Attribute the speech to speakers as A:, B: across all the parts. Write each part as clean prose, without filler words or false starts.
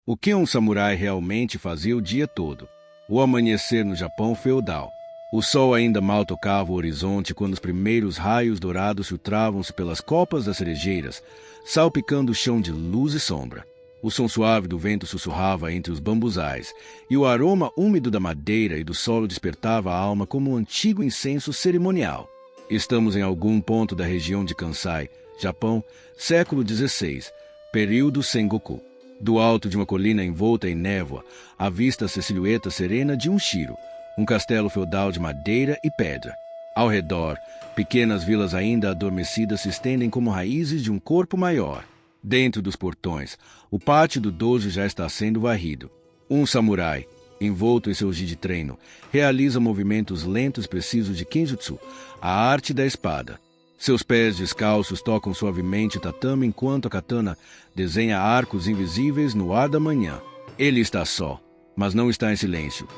A: O que um samurai realmente fazia o dia todo? O amanhecer no Japão feudal. O sol ainda mal tocava o horizonte quando os primeiros raios dourados filtravam-se pelas copas das cerejeiras, salpicando o chão de luz e sombra. O som suave do vento sussurrava entre os bambuzais, e o aroma úmido da madeira e do solo despertava a alma como um antigo incenso cerimonial. Estamos em algum ponto da região de Kansai, Japão, século XVI, período Sengoku. Do alto de uma colina envolta em névoa, avista-se a silhueta serena de um shiro, um castelo feudal de madeira e pedra. Ao redor, pequenas vilas ainda adormecidas se estendem como raízes de um corpo maior. Dentro dos portões, o pátio do dojo já está sendo varrido. Um samurai, envolto em seu gi de treino, realiza movimentos lentos e precisos de Kenjutsu, a arte da espada. Seus pés descalços tocam suavemente o tatame enquanto a katana desenha arcos invisíveis no ar da manhã. Ele está só, mas não está em silêncio.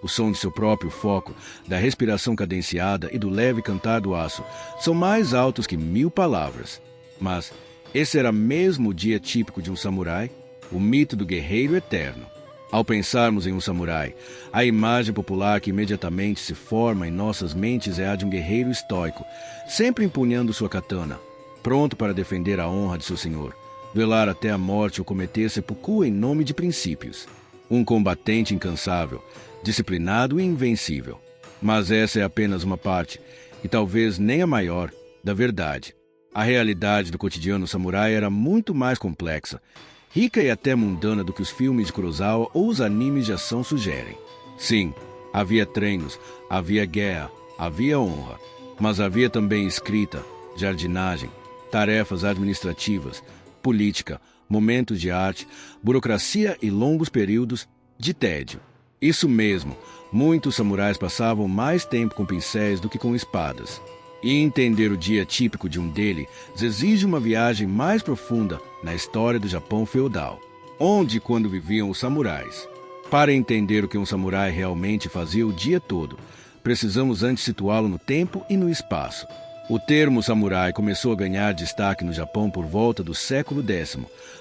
A: O som de seu próprio foco, da respiração cadenciada e do leve cantar do aço são mais altos que 1000 palavras. Mas esse era mesmo o dia típico de um samurai, o mito do guerreiro eterno. Ao pensarmos em um samurai, a imagem popular que imediatamente se forma em nossas mentes é a de um guerreiro estoico, sempre empunhando sua katana, pronto para defender a honra de seu senhor, velar até a morte ou cometer seppuku em nome de princípios. Um combatente incansável, disciplinado e invencível. Mas essa é apenas uma parte, e talvez nem a maior, da verdade. A realidade do cotidiano samurai era muito mais complexa, rica e até mundana do que os filmes de Kurosawa ou os animes de ação sugerem. Sim, havia treinos, havia guerra, havia honra, mas havia também escrita, jardinagem, tarefas administrativas, política, momentos de arte, burocracia e longos períodos de tédio. Isso mesmo, muitos samurais passavam mais tempo com pincéis do que com espadas. E entender o dia típico de um deles exige uma viagem mais profunda na história do Japão feudal, onde e quando viviam os samurais. Para entender o que um samurai realmente fazia o dia todo, precisamos antes situá-lo no tempo e no espaço. O termo samurai começou a ganhar destaque no Japão por volta do século X,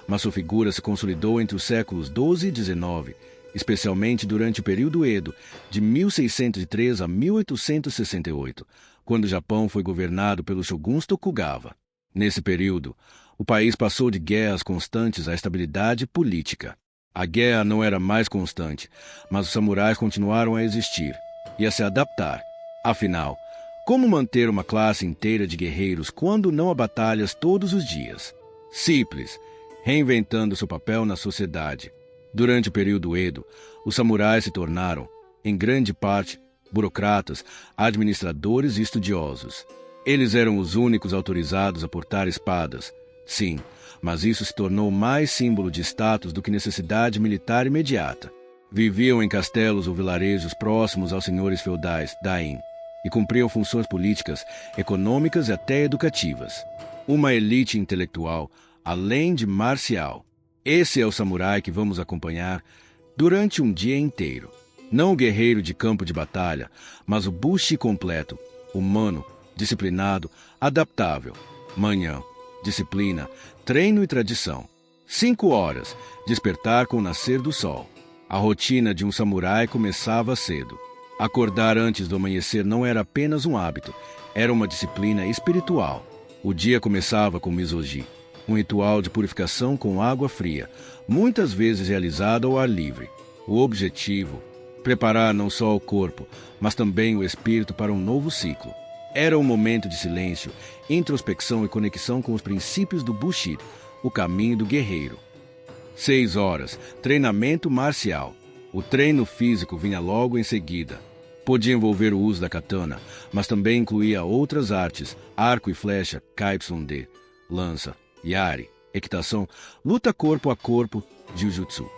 A: mas sua figura se consolidou entre os séculos XII e XIX, especialmente durante o período Edo, de 1603 a 1868, quando o Japão foi governado pelos shoguns Tokugawa. Nesse período, o país passou de guerras constantes à estabilidade política. A guerra não era mais constante, mas os samurais continuaram a existir e a se adaptar. Afinal, como manter uma classe inteira de guerreiros quando não há batalhas todos os dias? Simples, reinventando seu papel na sociedade. Durante o período Edo, os samurais se tornaram, em grande parte, burocratas, administradores e estudiosos. Eles eram os únicos autorizados a portar espadas. Sim, mas isso se tornou mais símbolo de status do que necessidade militar imediata. Viviam em castelos ou vilarejos próximos aos senhores feudais, daim, e cumpriam funções políticas, econômicas e até educativas. Uma elite intelectual, além de marcial. Esse é o samurai que vamos acompanhar durante um dia inteiro. Não o guerreiro de campo de batalha, mas o bushi completo, humano, disciplinado, adaptável. Manhã, disciplina, treino e tradição. 5 horas, despertar com o nascer do sol. A rotina de um samurai começava cedo. Acordar antes do amanhecer não era apenas um hábito, era uma disciplina espiritual. O dia começava com misogi, um ritual de purificação com água fria, muitas vezes realizado ao ar livre. O objetivo: preparar não só o corpo, mas também o espírito para um novo ciclo. Era um momento de silêncio, introspecção e conexão com os princípios do Bushido, o caminho do guerreiro. 6 horas, treinamento marcial. O treino físico vinha logo em seguida. Podia envolver o uso da katana, mas também incluía outras artes, arco e flecha, kaitsundê, lança, yari, equitação, luta corpo a corpo, jiu-jitsu.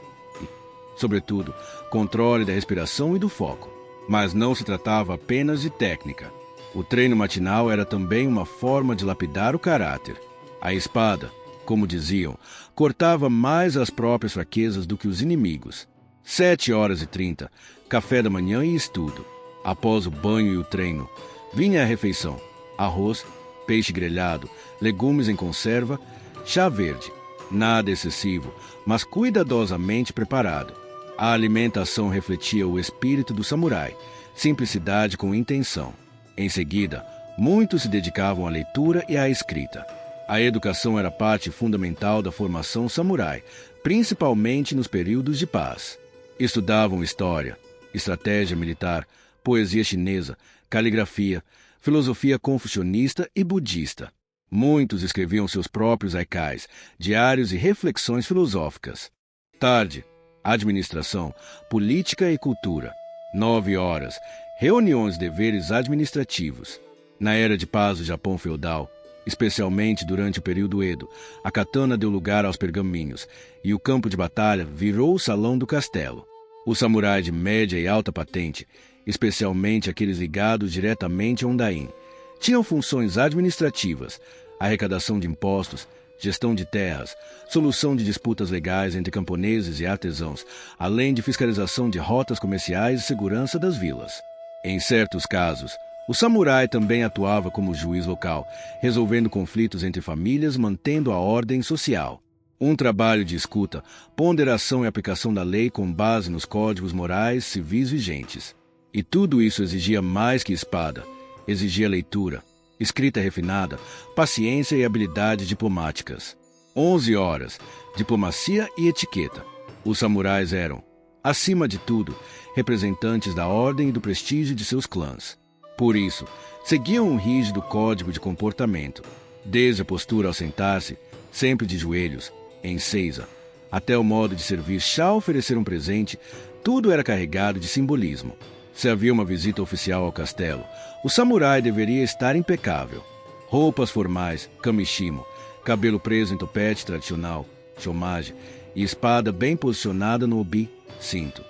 A: Sobretudo, controle da respiração e do foco. Mas não se tratava apenas de técnica. O treino matinal era também uma forma de lapidar o caráter. A espada, como diziam, cortava mais as próprias fraquezas do que os inimigos. 7h30, café da manhã e estudo. Após o banho e o treino, vinha a refeição: arroz, peixe grelhado, legumes em conserva, chá verde. Nada excessivo, mas cuidadosamente preparado. A alimentação refletia o espírito do samurai, simplicidade com intenção. Em seguida, muitos se dedicavam à leitura e à escrita. A educação era parte fundamental da formação samurai, principalmente nos períodos de paz. Estudavam história, estratégia militar, poesia chinesa, caligrafia, filosofia confucionista e budista. Muitos escreviam seus próprios haikais, diários e reflexões filosóficas. Tarde, administração, política e cultura. 9 horas, reuniões de deveres administrativos. Na era de paz do Japão feudal, especialmente durante o período Edo, a katana deu lugar aos pergaminhos e o campo de batalha virou o salão do castelo. Os samurais de média e alta patente, especialmente aqueles ligados diretamente a um daim, tinham funções administrativas, arrecadação de impostos, gestão de terras, solução de disputas legais entre camponeses e artesãos, além de fiscalização de rotas comerciais e segurança das vilas. Em certos casos, o samurai também atuava como juiz local, resolvendo conflitos entre famílias, mantendo a ordem social. Um trabalho de escuta, ponderação e aplicação da lei com base nos códigos morais civis vigentes. E tudo isso exigia mais que espada. Exigia leitura, escrita refinada, paciência e habilidades diplomáticas. 11 horas, diplomacia e etiqueta. Os samurais eram, acima de tudo, representantes da ordem e do prestígio de seus clãs. Por isso, seguiam um rígido código de comportamento, desde a postura ao sentar-se, sempre de joelhos, em seiza, até o modo de servir chá ou oferecer um presente, tudo era carregado de simbolismo. Se havia uma visita oficial ao castelo, o samurai deveria estar impecável. Roupas formais, kamishimo, cabelo preso em topete tradicional, chomage, e espada bem posicionada no obi, cinto.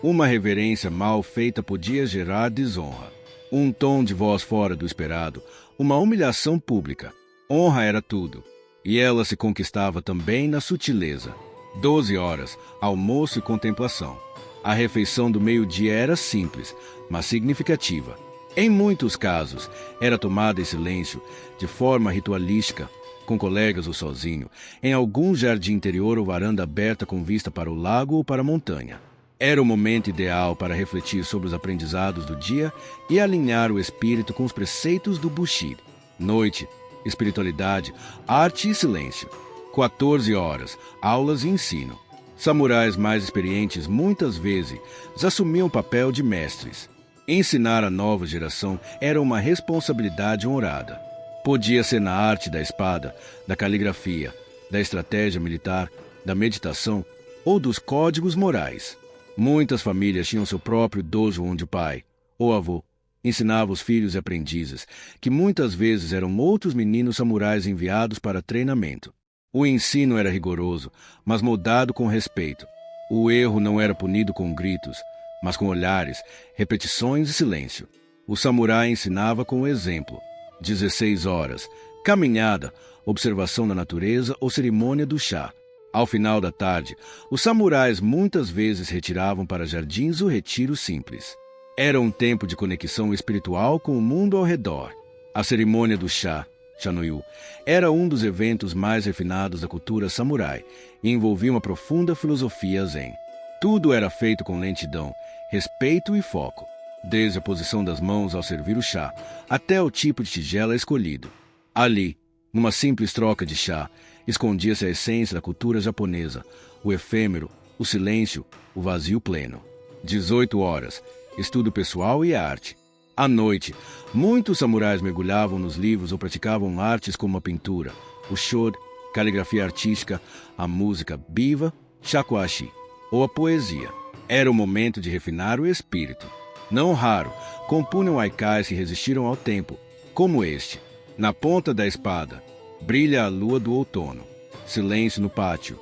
A: Uma reverência mal feita podia gerar desonra. Um tom de voz fora do esperado, uma humilhação pública. Honra era tudo, e ela se conquistava também na sutileza. 12 horas, almoço e contemplação. A refeição do meio-dia era simples, mas significativa. Em muitos casos, era tomada em silêncio, de forma ritualística, com colegas ou sozinho, em algum jardim interior ou varanda aberta com vista para o lago ou para a montanha. Era o momento ideal para refletir sobre os aprendizados do dia e alinhar o espírito com os preceitos do Bushido. Noite, espiritualidade, arte e silêncio. 14 horas, aulas e ensino. Samurais mais experientes muitas vezes assumiam o papel de mestres. Ensinar a nova geração era uma responsabilidade honrada. Podia ser na arte da espada, da caligrafia, da estratégia militar, da meditação ou dos códigos morais. Muitas famílias tinham seu próprio dojo onde o pai, ou avô, ensinava os filhos e aprendizes, que muitas vezes eram outros meninos samurais enviados para treinamento. O ensino era rigoroso, mas moldado com respeito. O erro não era punido com gritos, mas com olhares, repetições e silêncio. O samurai ensinava com o exemplo. 16 horas, caminhada, observação da natureza ou cerimônia do chá. Ao final da tarde, os samurais muitas vezes retiravam para jardins o retiro simples. Era um tempo de conexão espiritual com o mundo ao redor. A cerimônia do chá, Chanoyu, era um dos eventos mais refinados da cultura samurai e envolvia uma profunda filosofia zen. Tudo era feito com lentidão, respeito e foco, desde a posição das mãos ao servir o chá, até o tipo de tigela escolhido. Ali, numa simples troca de chá, escondia-se a essência da cultura japonesa, o efêmero, o silêncio, o vazio pleno. 18 horas, estudo pessoal e arte. À noite, muitos samurais mergulhavam nos livros ou praticavam artes como a pintura, o shod, caligrafia artística, a música biwa, shakuhachi, ou a poesia. Era o momento de refinar o espírito. Não raro, compunham haikais que resistiram ao tempo, como este. Na ponta da espada, brilha a lua do outono. Silêncio no pátio.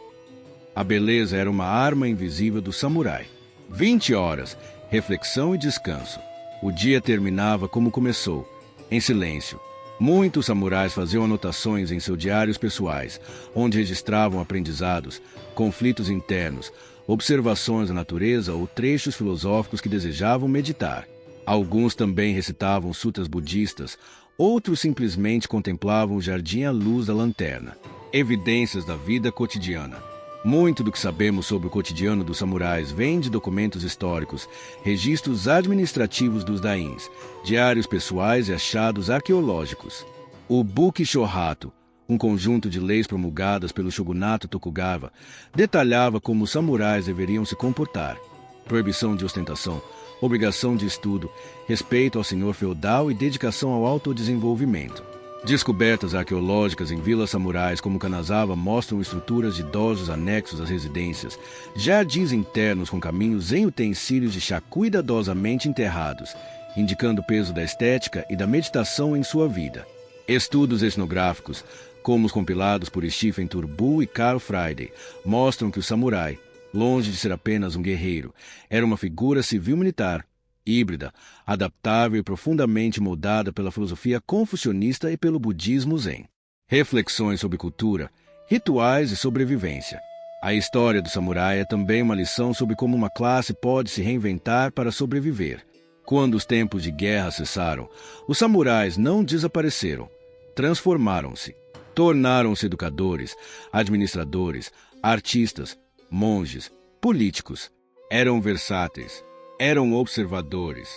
A: A beleza era uma arma invisível do samurai. 20 horas, reflexão e descanso. O dia terminava como começou, em silêncio. Muitos samurais faziam anotações em seus diários pessoais, onde registravam aprendizados, conflitos internos, observações da natureza ou trechos filosóficos que desejavam meditar. Alguns também recitavam sutras budistas, outros simplesmente contemplavam o jardim à luz da lanterna. Evidências da vida cotidiana. Muito do que sabemos sobre o cotidiano dos samurais vem de documentos históricos, registros administrativos dos dains, diários pessoais e achados arqueológicos. O Buki Shohato, um conjunto de leis promulgadas pelo shogunato Tokugawa, detalhava como os samurais deveriam se comportar. Proibição de ostentação, obrigação de estudo, respeito ao senhor feudal e dedicação ao autodesenvolvimento. Descobertas arqueológicas em vilas samurais como Kanazawa mostram estruturas de dojos anexos às residências, jardins internos com caminhos em utensílios de chá cuidadosamente enterrados, indicando o peso da estética e da meditação em sua vida. Estudos etnográficos, como os compilados por Stephen Turbu e Carl Friday, mostram que o samurai, longe de ser apenas um guerreiro, era uma figura civil-militar, híbrida, adaptável e profundamente moldada pela filosofia confucionista e pelo budismo zen. Reflexões sobre cultura, rituais e sobrevivência. A história do samurai é também uma lição sobre como uma classe pode se reinventar para sobreviver. Quando os tempos de guerra cessaram, os samurais não desapareceram, transformaram-se. Tornaram-se educadores, administradores, artistas, monges, políticos. Eram versáteis, eram observadores.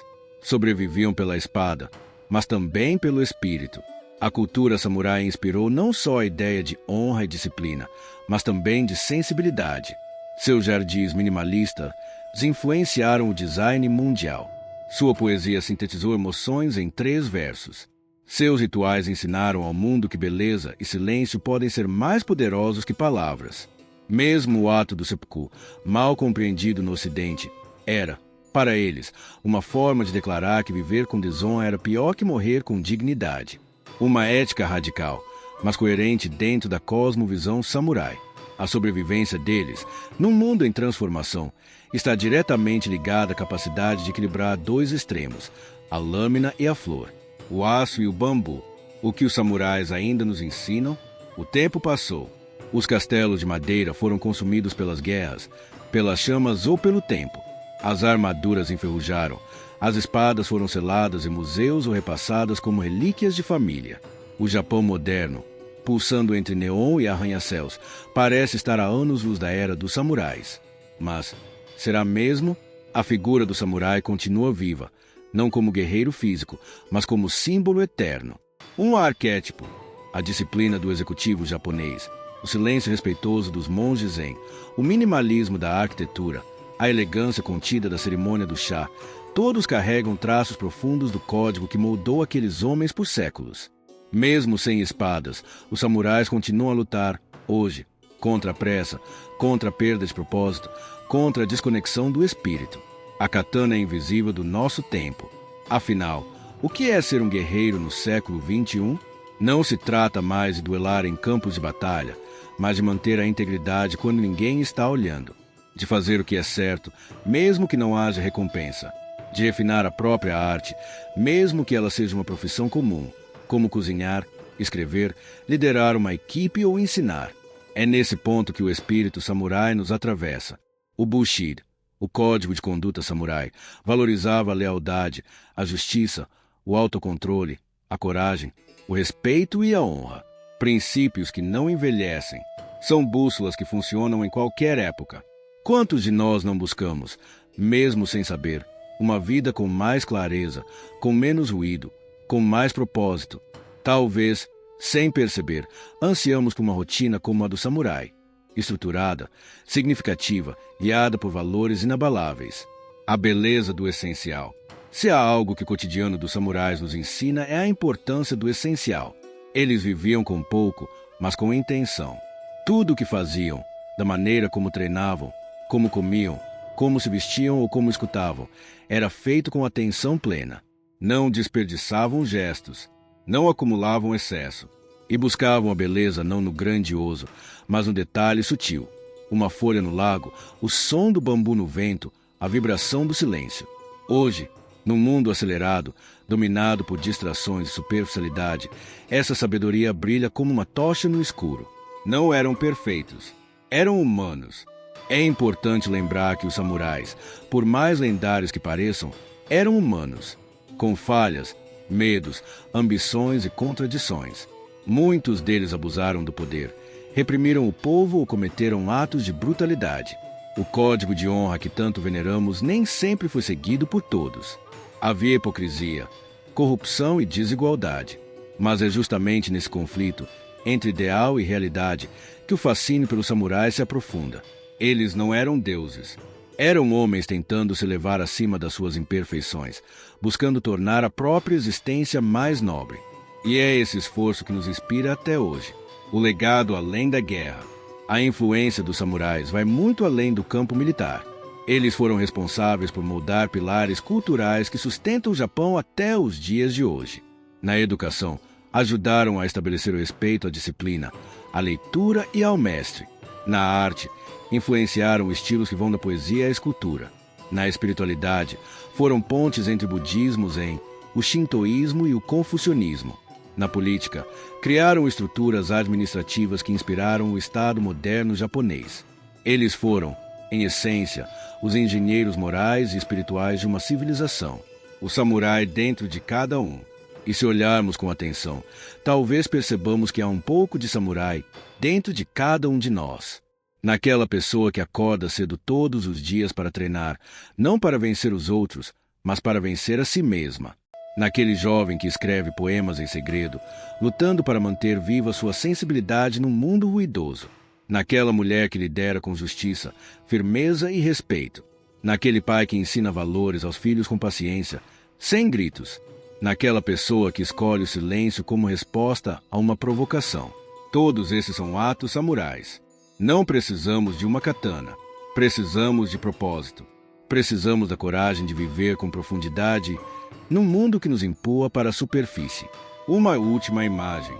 A: Sobreviviam pela espada, mas também pelo espírito. A cultura samurai inspirou não só a ideia de honra e disciplina, mas também de sensibilidade. Seus jardins minimalistas influenciaram o design mundial. Sua poesia sintetizou emoções em 3 versos. Seus rituais ensinaram ao mundo que beleza e silêncio podem ser mais poderosos que palavras. Mesmo o ato do seppuku, mal compreendido no Ocidente, era, para eles, uma forma de declarar que viver com desonra era pior que morrer com dignidade. Uma ética radical, mas coerente dentro da cosmovisão samurai. A sobrevivência deles, num mundo em transformação, está diretamente ligada à capacidade de equilibrar 2 extremos, a lâmina e a flor, o aço e o bambu. O que os samurais ainda nos ensinam? O tempo passou. Os castelos de madeira foram consumidos pelas guerras, pelas chamas ou pelo tempo. As armaduras enferrujaram. As espadas foram seladas em museus ou repassadas como relíquias de família. O Japão moderno, pulsando entre neon e arranha-céus, parece estar a anos-luz da era dos samurais. Mas, será mesmo? A figura do samurai continua viva, não como guerreiro físico, mas como símbolo eterno. Um arquétipo, a disciplina do executivo japonês, o silêncio respeitoso dos monges zen, o minimalismo da arquitetura, a elegância contida da cerimônia do chá, todos carregam traços profundos do código que moldou aqueles homens por séculos. Mesmo sem espadas, os samurais continuam a lutar, hoje, contra a pressa, contra a perda de propósito, contra a desconexão do espírito. A katana é invisível do nosso tempo. Afinal, o que é ser um guerreiro no século XXI? Não se trata mais de duelar em campos de batalha, mas de manter a integridade quando ninguém está olhando. De fazer o que é certo, mesmo que não haja recompensa. De refinar a própria arte, mesmo que ela seja uma profissão comum, como cozinhar, escrever, liderar uma equipe ou ensinar. É nesse ponto que o espírito samurai nos atravessa. O Bushido, o código de conduta samurai, valorizava a lealdade, a justiça, o autocontrole, a coragem, o respeito e a honra. Princípios que não envelhecem. São bússolas que funcionam em qualquer época. Quantos de nós não buscamos, mesmo sem saber, uma vida com mais clareza, com menos ruído, com mais propósito? Talvez, sem perceber, ansiamos por uma rotina como a do samurai, estruturada, significativa, guiada por valores inabaláveis. A beleza do essencial. Se há algo que o cotidiano dos samurais nos ensina é a importância do essencial. Eles viviam com pouco, mas com intenção. Tudo o que faziam, da maneira como treinavam, como comiam, como se vestiam ou como escutavam, era feito com atenção plena. Não desperdiçavam gestos, não acumulavam excesso, e buscavam a beleza não no grandioso, mas no detalhe sutil. Uma folha no lago, o som do bambu no vento, a vibração do silêncio. Hoje, num mundo acelerado, dominado por distrações e superficialidade, essa sabedoria brilha como uma tocha no escuro. Não eram perfeitos, eram humanos. É importante lembrar que os samurais, por mais lendários que pareçam, eram humanos, com falhas, medos, ambições e contradições. Muitos deles abusaram do poder, reprimiram o povo ou cometeram atos de brutalidade. O código de honra que tanto veneramos nem sempre foi seguido por todos. Havia hipocrisia, corrupção e desigualdade. Mas é justamente nesse conflito, entre ideal e realidade, que o fascínio pelos samurais se aprofunda. Eles não eram deuses. Eram homens tentando se elevar acima das suas imperfeições, buscando tornar a própria existência mais nobre. E é esse esforço que nos inspira até hoje. O legado além da guerra. A influência dos samurais vai muito além do campo militar. Eles foram responsáveis por moldar pilares culturais que sustentam o Japão até os dias de hoje. Na educação, ajudaram a estabelecer o respeito à disciplina, à leitura e ao mestre. Na arte, influenciaram estilos que vão da poesia à escultura. Na espiritualidade, foram pontes entre budismos o shintoísmo e o confucionismo. Na política, criaram estruturas administrativas que inspiraram o Estado moderno japonês. Eles foram, em essência, os engenheiros morais e espirituais de uma civilização. O samurai dentro de cada um. E se olharmos com atenção, talvez percebamos que há um pouco de samurai dentro de cada um de nós. Naquela pessoa que acorda cedo todos os dias para treinar, não para vencer os outros, mas para vencer a si mesma. Naquele jovem que escreve poemas em segredo, lutando para manter viva sua sensibilidade num mundo ruidoso. Naquela mulher que lidera com justiça, firmeza e respeito. Naquele pai que ensina valores aos filhos com paciência, sem gritos. Naquela pessoa que escolhe o silêncio como resposta a uma provocação. Todos esses são atos samurais. Não precisamos de uma katana. Precisamos de propósito. Precisamos da coragem de viver com profundidade num mundo que nos empurra para a superfície. Uma última imagem.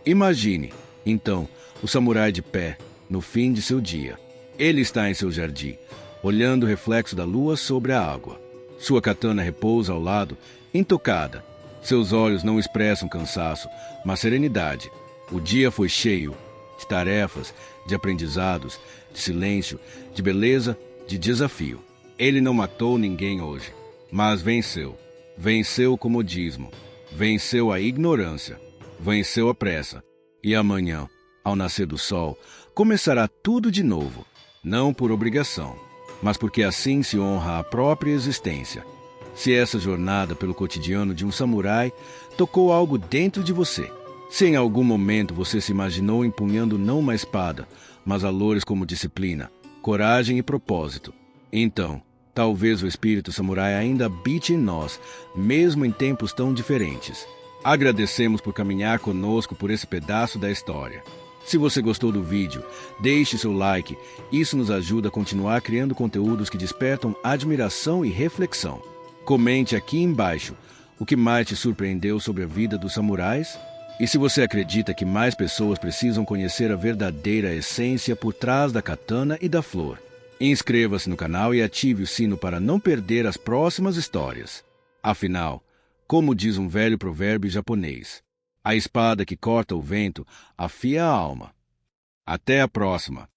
A: Imagine, então, o samurai de pé, no fim de seu dia. Ele está em seu jardim, olhando o reflexo da lua sobre a água. Sua katana repousa ao lado, intocada. Seus olhos não expressam cansaço, mas serenidade. O dia foi cheio de tarefas, de aprendizados, de silêncio, de beleza, de desafio. Ele não matou ninguém hoje, mas venceu. Venceu o comodismo, venceu a ignorância, venceu a pressa. E amanhã, ao nascer do sol, começará tudo de novo, não por obrigação, mas porque assim se honra a própria existência. Se essa jornada pelo cotidiano de um samurai tocou algo dentro de você, se em algum momento você se imaginou empunhando não uma espada, mas valores como disciplina, coragem e propósito, então, talvez o espírito samurai ainda habite em nós, mesmo em tempos tão diferentes. Agradecemos por caminhar conosco por esse pedaço da história. Se você gostou do vídeo, deixe seu like. Isso nos ajuda a continuar criando conteúdos que despertam admiração e reflexão. Comente aqui embaixo o que mais te surpreendeu sobre a vida dos samurais. E se você acredita que mais pessoas precisam conhecer a verdadeira essência por trás da katana e da flor. Inscreva-se no canal e ative o sino para não perder as próximas histórias. Afinal, como diz um velho provérbio japonês, a espada que corta o vento afia a alma. Até a próxima!